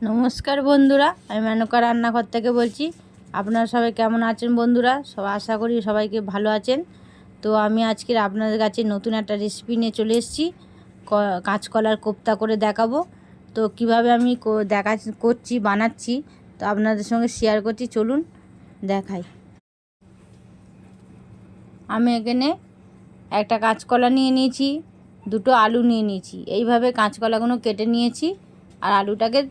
নমস্কার বন্ধুরা, আমি মেনকা রান্নাঘর থেকে বলছি। আপনারা সবাই কেমন আছেন বন্ধুরা? সব আশা করি সবাইকে ভালো আছেন। তো আমি আজকে আপনাদের কাছে নতুন একটা রেসিপি নিয়ে চলে এসেছি। কাঁচকলার কোপ্তা করে দেখাবো। তো কিভাবে আমি করছি বানাচ্ছি তো আপনাদের সঙ্গে শেয়ার করছি, চলুন দেখাই। আমি এখানে একটা কাঁচকলা নিয়ে নিয়েছি, দুটো আলু নিয়ে নিয়েছি। এইভাবে কাঁচকলাগুলো কেটে নিয়েছি আর আলুটাকে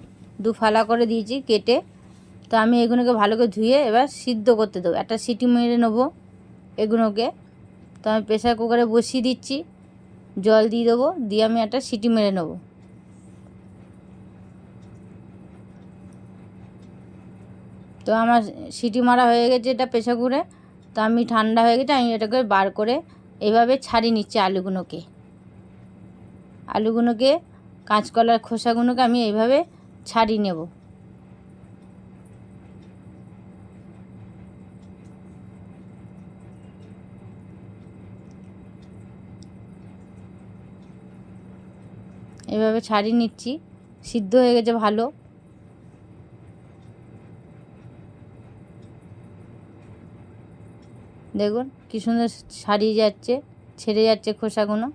দুফালা করে দিয়েছি কেটে। তো আমি এগুলোকে ভালো করে ধুয়ে এবার সিদ্ধ করতে দেবো, একটা সিটি মেরে নেবো এগুলোকে। তো আমি প্রেসার কুকারে বসিয়ে দিচ্ছি, জল দিয়ে দেবো, দিয়ে আমি একটা সিটি মেরে নেবো। তো আমার সিটি মারা হয়ে গেছে এটা প্রেসার কুকারে। তো আমি ঠান্ডা হয়ে গেছে, আমি এটাকে বার করে এইভাবে ছাড়িয়ে নিচ্ছি আলুগুলোকে কাঁচকলার খোসাগুলোকে আমি এইভাবে ছাড়িয়ে নেব। এভাবে ছাড়িয়ে নিচ্ছি, সিদ্ধ হয়ে গেছে ভালো। দেখুন কি সুন্দর ছাড়িয়ে যাচ্ছে, ছেড়ে যাচ্ছে খোসাগুলো।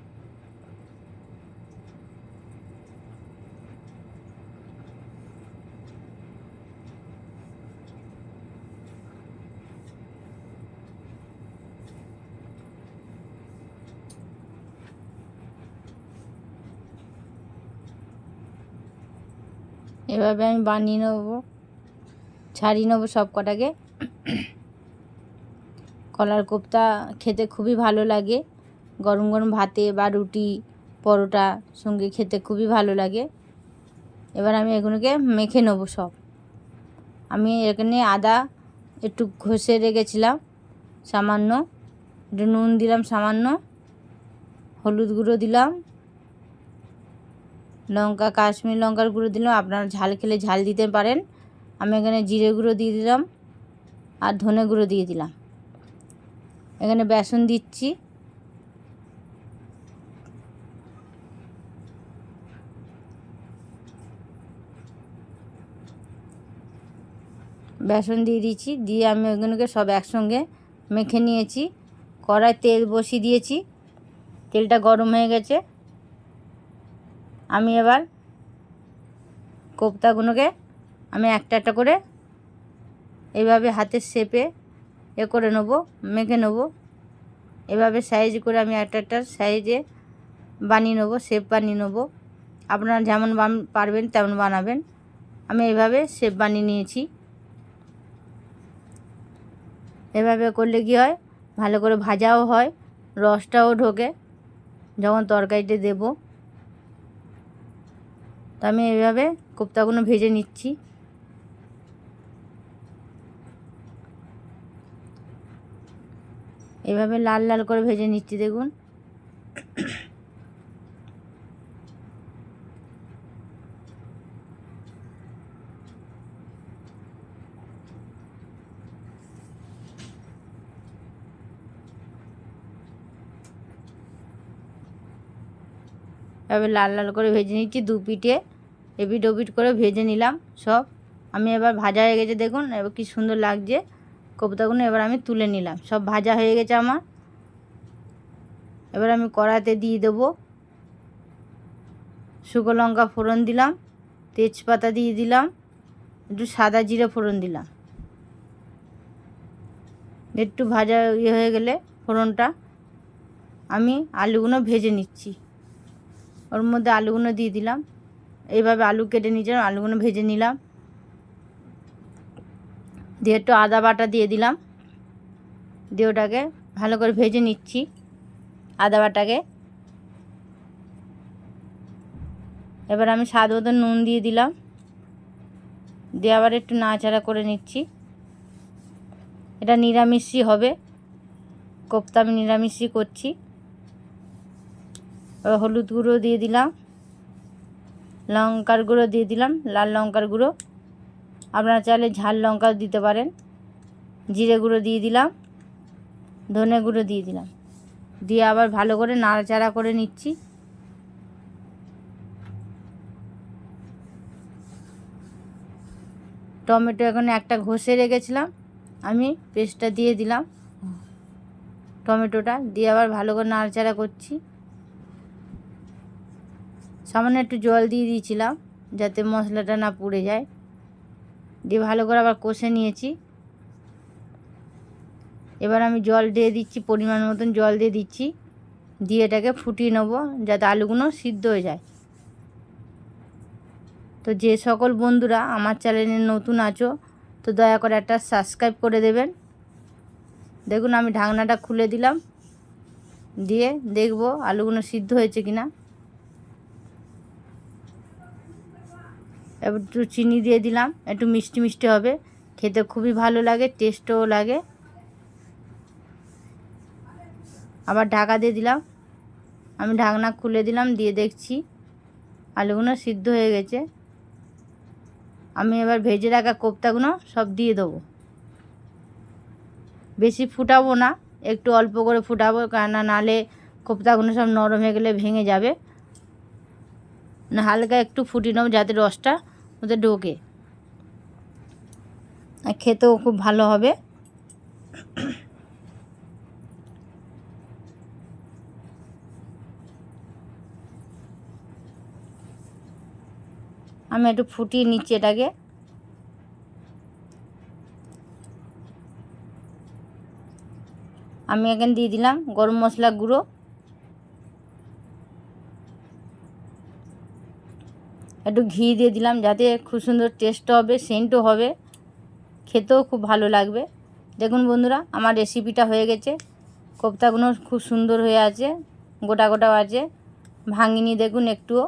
এভাবে আমি বানিয়ে নেব, ছাড়িয়ে নেবো সব কটাকে। কলার কোপ্তা খেতে খুবই ভালো লাগে, গরম গরম ভাতে বা রুটি পরোটা সঙ্গে খেতে খুবই ভালো লাগে। এবার আমি এগুলোকে মেখে নেব সব। আমি এখানে আদা একটু ঘষে রেখেছিলাম, সামান্য একটু নুন দিলাম, সামান্য হলুদ গুঁড়ো দিলাম, লঙ্কা কাশ্মীর লঙ্কার গুঁড়ো দিলাম, আপনারা ঝাল খেলে ঝাল দিতে পারেন। আমি এখানে জিরে গুঁড়ো দিয়ে দিলাম আর ধনে গুঁড়ো দিয়ে দিলাম। এখানে বেসন দিচ্ছি, বেসন দিয়ে দিচ্ছি, দিয়ে আমি ওগুলোকে সব একসঙ্গে মেখে নিয়েছি। কড়াই তেল বসিয়ে দিয়েছি, তেলটা গরম হয়ে গেছে। আমি এবার কোপ্তাগুলোকে আমি একটা একটা করে এইভাবে হাতের শেপে করে নেবো, মেখে নেবো। এভাবে সাইজ করে আমি একটা একটা সাইজে বানিয়ে নেবো, শেপ বানিয়ে নেবো। আপনারা যেমন পারবেন তেমন বানাবেন। আমি এইভাবে শেপ বানিয়ে নিয়েছি। এভাবে করলে কী হয়, ভালো করে ভাজাও হয়, রসটাও ঢোকে যখন তরকারিতে দেব। তো আমি এইভাবে কোপ্তাগুলো ভেজে নিচ্ছি। এভাবে লাল লাল করে ভেজে নিচ্ছি, দেখুন। এভাবে লাল লাল করে ভেজে নিচ্ছি, দু পিঠে এপিট ওপিট করে ভেজে নিলাম সব। আমি এবার ভাজা হয়ে গেছে, দেখুন এবার কি সুন্দর লাগছে কোপ্তাগুলো। এবার আমি তুলে নিলাম, সব ভাজা হয়ে গেছে আমার। এবার আমি কড়াতে দিয়ে দেবো, শুকনো লঙ্কা ফোড়ন দিলাম, তেজপাতা দিয়ে দিলাম, একটু সাদা জিরে ফোড়ন দিলাম। একটু ভাজা হয়ে গেলে ফোড়নটা, আমি আলুগুলো ভেজে নিচ্ছি। ওর মধ্যে আলুগুলো দিয়ে দিলাম, এইভাবে আলু কেটে নিয়েছিলাম, আলুগুলো ভেজে নিলাম। দিয়ে একটু আদা বাটা দিয়ে দিলাম, দিয়ে ওটাকে ভালো করে ভেজে নিচ্ছি আদা বাটাকে। এবার আমি স্বাদ মতো নুন দিয়ে দিলাম, দিয়ে আবার একটু নাড়াচাড়া করে নিচ্ছি। এটা নিরামিষই হবে, কোপ্তা আমি নিরামিষই করছি। এবার হলুদ গুঁড়ো দিয়ে দিলাম, লঙ্কার গুঁড়ো দিয়ে দিলাম, লাল লঙ্কার গুঁড়ো, আপনারা চাইলে ঝাল লঙ্কা দিতে পারেন। জিরে গুঁড়ো দিয়ে দিলাম, ধনে গুঁড়ো দিয়ে দিলাম, দিয়ে আবার ভালো করে নাড়াচাড়া করে নিচ্ছি। টমেটো এখন একটা ঘষে রেখেছিলাম, আমি পেস্টটা দিয়ে দিলাম। টমেটোটা দিয়ে আবার ভালো করে নাড়াচাড়া করছি। সামান্য একটু জল দিয়ে দিয়েছিলাম যাতে মশলাটা না পুড়ে যায়। দিয়ে ভালো করে আবার কষে নিয়েছি। এবার আমি জল দিয়ে দিচ্ছি, পরিমাণ মতন জল দিয়ে দিচ্ছি। দিয়ে এটাকে ফুটিয়ে নেব যাতে আলুগুলো সিদ্ধ হয়ে যায়। তো যে সকল বন্ধুরা আমার চ্যানেলে নতুন আছো তো দয়া করে একটা সাবস্ক্রাইব করে দেবেন। দেখুন আমি ঢাকনাটা খুলে দিলাম, দিয়ে দেখব আলুগুলো সিদ্ধ হয়েছে কিনা। এবার একটু চিনি দিয়ে দিলাম, একটু মিষ্টি মিষ্টি হবে, খেতে খুবই ভালো লাগে, টেস্টও লাগে। আবার ঢাকা দিয়ে দিলাম, আমি ঢাকনা খুলে দিলাম, দিয়ে দেখছি আলুগুলো সিদ্ধ হয়ে গেছে। আমি এবার ভেজে রাখা কোপ্তাগুলো সব দিয়ে দেবো। বেশি ফুটাবো না, একটু অল্প করে ফুটাবো, কেননা নাহলে কোপ্তাগুলো সব নরম হয়ে গেলে ভেঙে যাবে। না হালকা একটু ফুটিয়ে নেবো যাতে রসটা ওতে ঢোকে, আর খেতেও খুব ভালো হবে। আমি একটু ফুটিয়ে নিচ্ছি এটাকে। আমি এখানে দিয়ে দিলাম গরম মশলা গুঁড়ো, একটু ঘি দিয়ে দিলাম যাতে খুব সুন্দর টেস্ট হবে, সেন্টও হবে, খেতেও খুব ভালো লাগবে। দেখুন বন্ধুরা আমার রেসিপিটা হয়ে গেছে। কোপ্তাগুলো খুব সুন্দর হয়ে আছে, গোটা গোটাও আছে, ভাঙিনি দেখুন একটুও।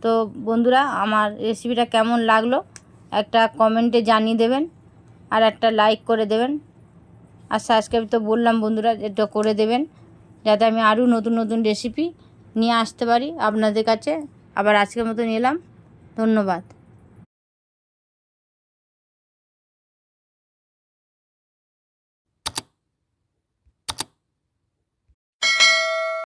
তো বন্ধুরা আমার রেসিপিটা কেমন লাগলো একটা কমেন্টে জানিয়ে দেবেন, আর একটা লাইক করে দেবেন, আর সাবস্ক্রাইব তো বললাম বন্ধুরা এটা করে দেবেন যাতে আমি আরও নতুন নতুন রেসিপি নিয়ে আসতে পারি আপনাদের কাছে। আবার আজকের মতন এলাম, ধন্যবাদ।